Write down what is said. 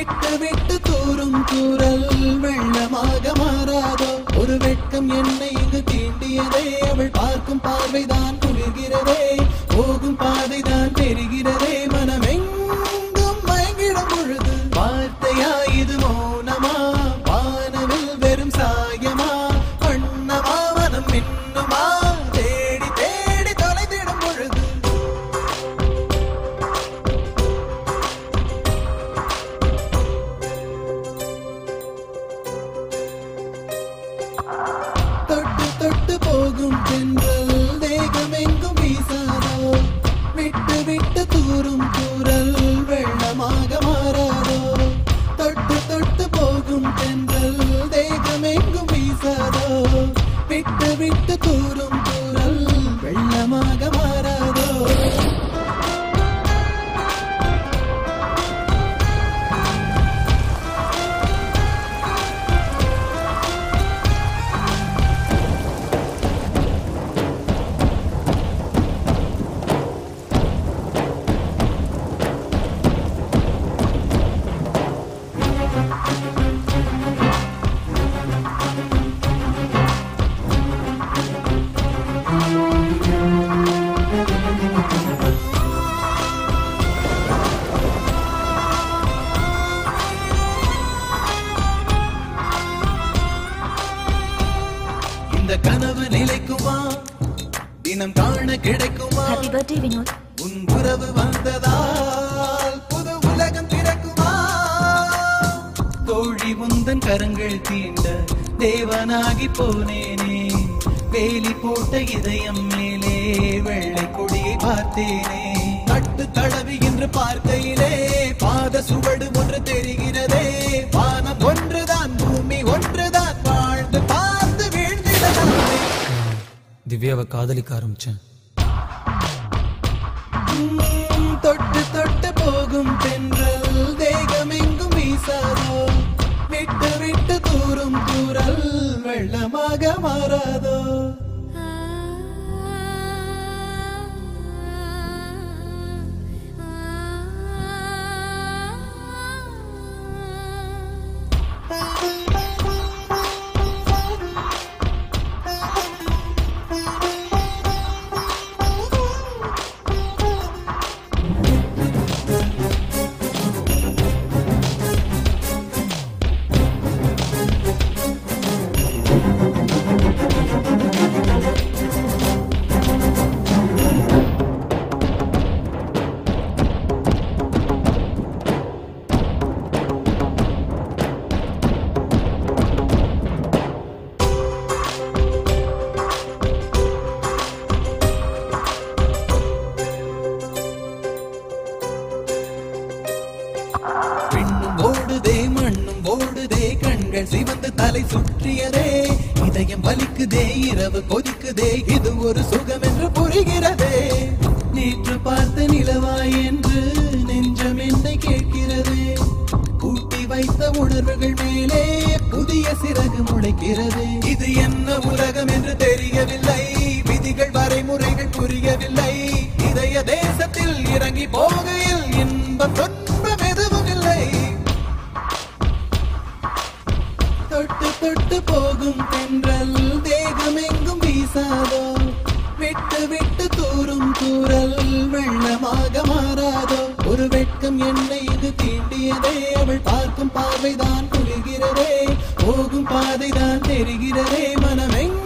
விட்டு விட்டு தூரும் தூரல் வெள்ளமாக மாறாதோ ஒரு வெட்கம் என்னை இங்கு தீண்டியதே அவள் பார்க்கும் பார்வைதான் குளிர்கிறதே போகும் பாதைதான் தெரிகிறதே மனமெங்கும் மயங்கிடும் பொழுது வார்த்தையா இது மௌனமா வானவில் வெறும் சாயமா வண்ணமா மனம் மின்னுமா தேடி தேடி தொலைத்திடும் பொழுது தொட்டு தொட்டு போகும் தென்றல் தேகமெங்கும் வீசாதோ விட்டு விட்டு தூரும் தூரல் வெள்ளமாக மாறாதோ தொட்டு தொட்டு போகும் தென்றல் தேகமெங்கும் வீசாதோ விட்டு விட்டு தூரும் தூரல் வெள்ளமாக மாறாதோ இந்த கனவு நிலைக்குமா தினம் காண கிடைக்குமா Happy birthday, Vinod. உன் உறவு வந்ததால் புது உலகம் பிறக்குமா தோழி உந்தன் கரங்கள் தீண்ட தேவனாகி போனேனே வேலி போட்ட இதயம் மேலே வெள்ளை கொடியை பார்த்தேனே கட்டு தடவி என்று பார்க்கையிலே பாத சுவடு ஒன்று தெரிகிறதே வானம் ஒன்றுதான் பூமி ஒன்றுதான் வாழ்ந்து பார்த்து வீழ்ந்திடலாமே திவ்யாவை காதலிக்க ஆரம்பிச்சேன். தொட்டு தொட்டு போகும் தென்றல் தேகமெங்கும் வீசாதோ விட்டு விட்டு தூரும் தூரல் வெள்ளமாக மாறாதோ ஓடுதே மண்ணும் ஓடுதே கண்கள் சிவந்து தலை சுற்றியதே இதயம் வலிக்குதே இரவு கொதிக்குதே இது ஒரு சுகம் என்று புரிகிறதே நேற்று பார்த்த நிலவாய் என்று நெஞ்சம் என்னை கேட்கிறதே கூட்டி வைத்த உணர்வுகள் மேலே புதிய சிறகு முளைக்கிறது இது என்ன உலகம் என்று தெரியவில்லை விதிகள் வரைமுறைகள் புரியவில்லை இதய தேசத்தில் இறங்கி போகையில் இன்பம் துன்பம் எதுவும் இல்லை தொட்டு தொட்டு போகும் தென்றல் தேகமெங்கும் வீசாதோ விட்டு விட்டு தூரும் தூரல் வெள்ளமாக மாறாதோ ஒரு வெட்கம் என்னை இது தீண்டியதே அவள் பார்க்கும் பார்வைதான் குளிர்கிறதே போகும் பாதைதான் தெரிகிறதே மனமெங்கும்